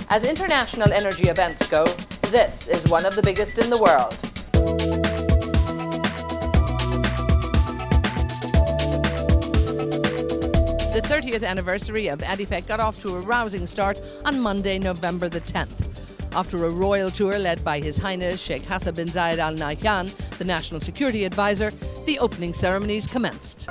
As international energy events go, this is one of the biggest in the world. The 30th anniversary of ADIPEC got off to a rousing start on Monday, November the 10th. After a royal tour led by His Highness Sheikh Hassan bin Zayed Al Nahyan, the National Security Advisor, the opening ceremonies commenced.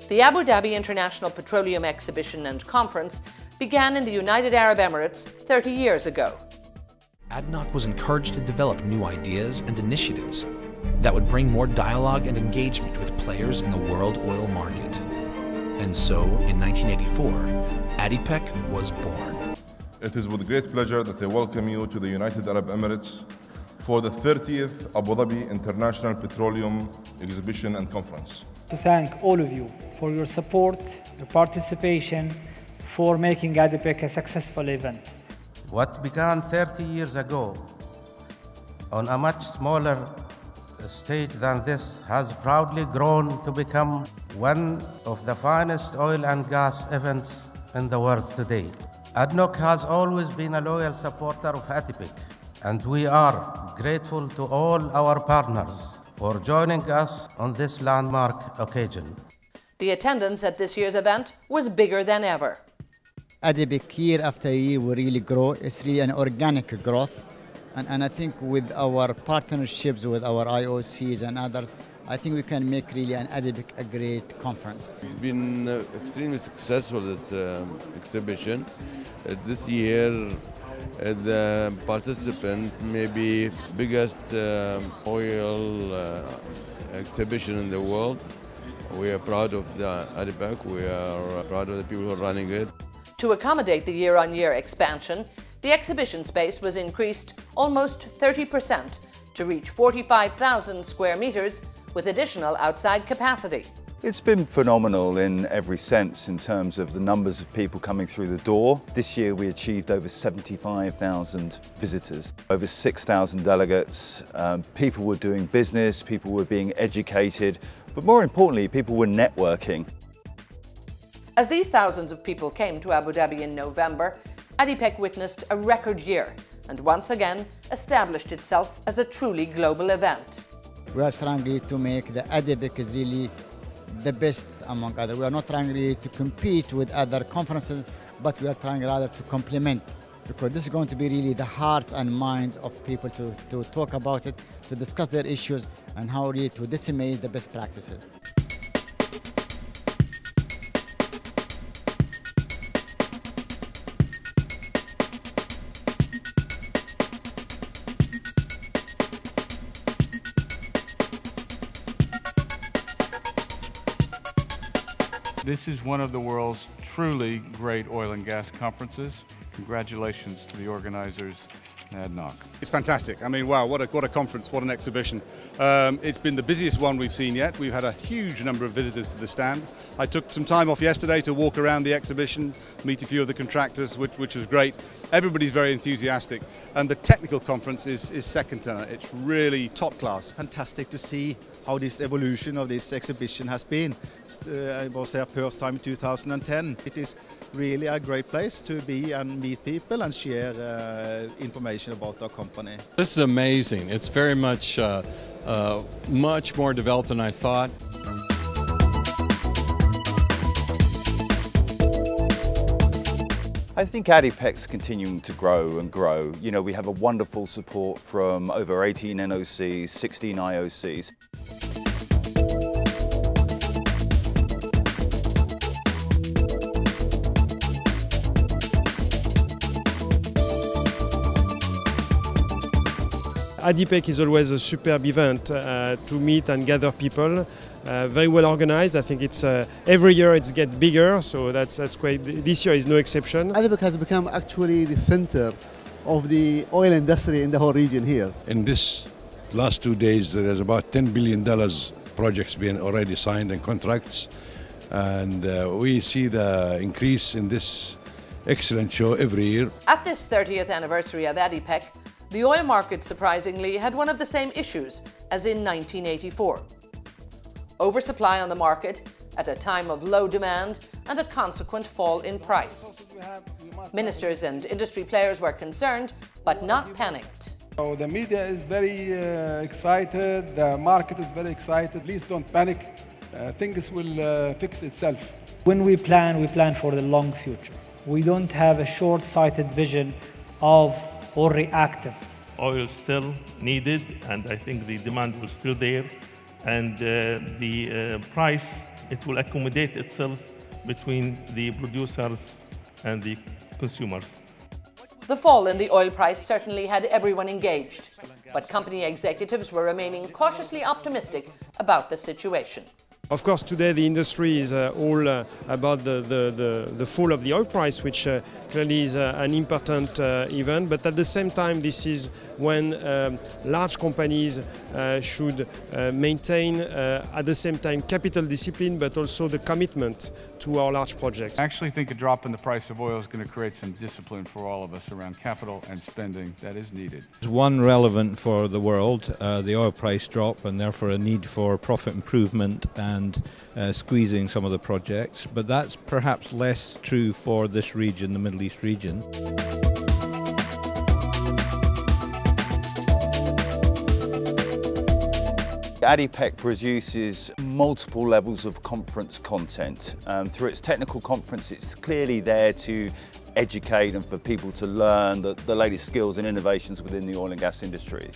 The Abu Dhabi International Petroleum Exhibition and Conference began in the United Arab Emirates 30 years ago. ADNOC was encouraged to develop new ideas and initiatives that would bring more dialogue and engagement with players in the world oil market. And so, in 1984, ADIPEC was born. It is with great pleasure that I welcome you to the United Arab Emirates for the 30th Abu Dhabi International Petroleum Exhibition and Conference. To thank all of you for your support, your participation, for making ADIPEC a successful event. What began 30 years ago on a much smaller stage than this has proudly grown to become one of the finest oil and gas events in the world today. ADNOC has always been a loyal supporter of ADIPEC, and we are grateful to all our partners for joining us on this landmark occasion. The attendance at this year's event was bigger than ever. ADIPEC year after year will really grow. It's really an organic growth. And I think with our partnerships with our IOCs and others, I think we can make really an ADIPEC a great conference. It's been extremely successful, this exhibition. This year, the participant may be biggest oil exhibition in the world. We are proud of the ADIPEC. We are proud of the people who are running it. To accommodate the year-on-year expansion, the exhibition space was increased almost 30% to reach 45,000 square meters with additional outside capacity. It's been phenomenal in every sense in terms of the numbers of people coming through the door. This year we achieved over 75,000 visitors, over 6,000 delegates. People were doing business, people were being educated, but more importantly, people were networking. As these thousands of people came to Abu Dhabi in November, ADIPEC witnessed a record year and once again established itself as a truly global event. We are trying really to make the ADIPEC is really the best among others. We are not trying really to compete with other conferences, but we are trying rather to complement, because this is going to be really the hearts and minds of people to talk about it, to discuss their issues and how really to disseminate the best practices. This is one of the world's truly great oil and gas conferences. Congratulations to the organizers and ADNOC. It's fantastic. I mean, wow, what a conference, what an exhibition. It's been the busiest one we've seen yet. We've had a huge number of visitors to the stand. I took some time off yesterday to walk around the exhibition, meet a few of the contractors, which was great. Everybody's very enthusiastic, and the technical conference is second to none. It's really top class. Fantastic to see how this evolution of this exhibition has been. I was here first time in 2010. It is really a great place to be and meet people and share information about our company. This is amazing. It's very much much more developed than I thought. I think ADIPEC's continuing to grow and grow. You know, we have a wonderful support from over 18 NOCs, 16 IOCs. ADIPEC is always a superb event to meet and gather people. Very well organized. I think it's every year it gets bigger, so that's great. This year is no exception. ADIPEC has become actually the center of the oil industry in the whole region here. In this last 2 days, there is about $10 billion projects being already signed and contracts, and we see the increase in this excellent show every year. At this 30th anniversary of ADIPEC, the oil market surprisingly had one of the same issues as in 1984. oversupply on the market at a time of low demand and a consequent fall in price. Ministers and industry players were concerned, but not panicked. So the media is very excited, the market is very excited. Please don't panic. Things will fix itself. When we plan for the long future. We don't have a short-sighted vision or reactive. Oil is still needed, and I think the demand will still there, and the price, it will accommodate itself between the producers and the consumers. The fall in the oil price certainly had everyone engaged, but company executives were remaining cautiously optimistic about the situation. Of course, today the industry is all about the fall of the oil price, which clearly is an important event. But at the same time, this is when large companies should maintain, at the same time, capital discipline, but also the commitment to our large projects. I actually think a drop in the price of oil is going to create some discipline for all of us around capital and spending that is needed. One relevant for the world, the oil price drop, and therefore a need for profit improvement and squeezing some of the projects, but that's perhaps less true for this region, the Middle East region. ADIPEC produces multiple levels of conference content. Through its technical conference, it's clearly there to educate and for people to learn the latest skills and innovations within the oil and gas industry.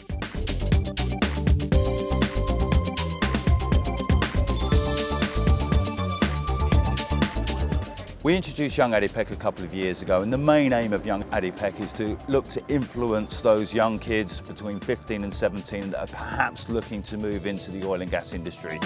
We introduced Young ADIPEC a couple of years ago, and the main aim of Young ADIPEC is to look to influence those young kids between 15 and 17 that are perhaps looking to move into the oil and gas industry.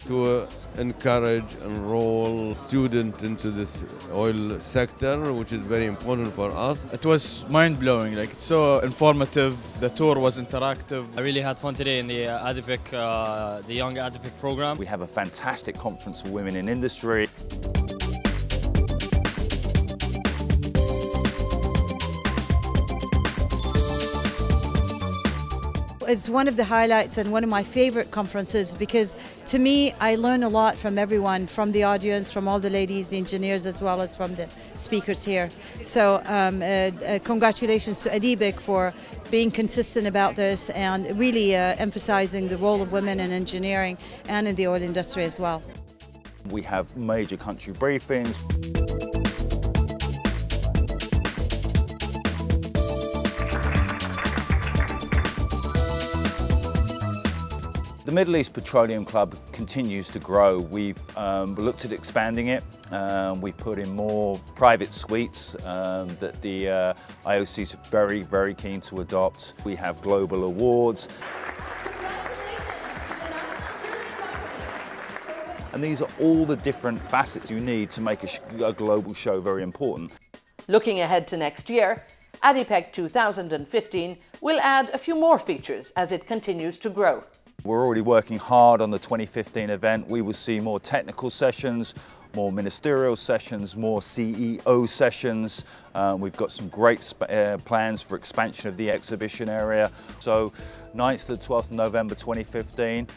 To encourage, enroll students into this oil sector, which is very important for us. It was mind-blowing, like it's so informative, the tour was interactive. I really had fun today in the ADIPEC, the Young ADIPEC program. We have a fantastic conference for women in industry. It's one of the highlights and one of my favorite conferences because to me I learn a lot from everyone, from the audience, from all the ladies, the engineers, as well as from the speakers here. So congratulations to ADIPEC for being consistent about this and really emphasizing the role of women in engineering and in the oil industry as well. We have major country briefings. The Middle East Petroleum Club continues to grow. We've looked at expanding it. We've put in more private suites that the IOCs are very, very keen to adopt. We have global awards. And these are all the different facets you need to make a global show very important. Looking ahead to next year, ADIPEC 2015 will add a few more features as it continues to grow. We're already working hard on the 2015 event. We will see more technical sessions, more ministerial sessions, more CEO sessions. We've got some great plans for expansion of the exhibition area. So 9th to 12th of November 2015,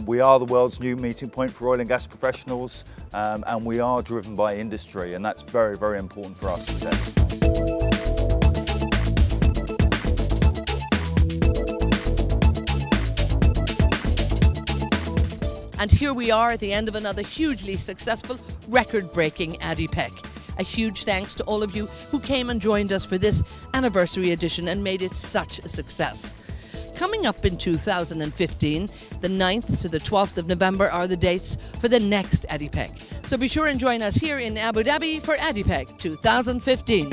we are the world's new meeting point for oil and gas professionals, and we are driven by industry, and that's very, very important for our success. And here we are at the end of another hugely successful, record-breaking ADIPEC. A huge thanks to all of you who came and joined us for this anniversary edition and made it such a success. Coming up in 2015, the 9th to the 12th of November are the dates for the next ADIPEC. So be sure and join us here in Abu Dhabi for ADIPEC 2015.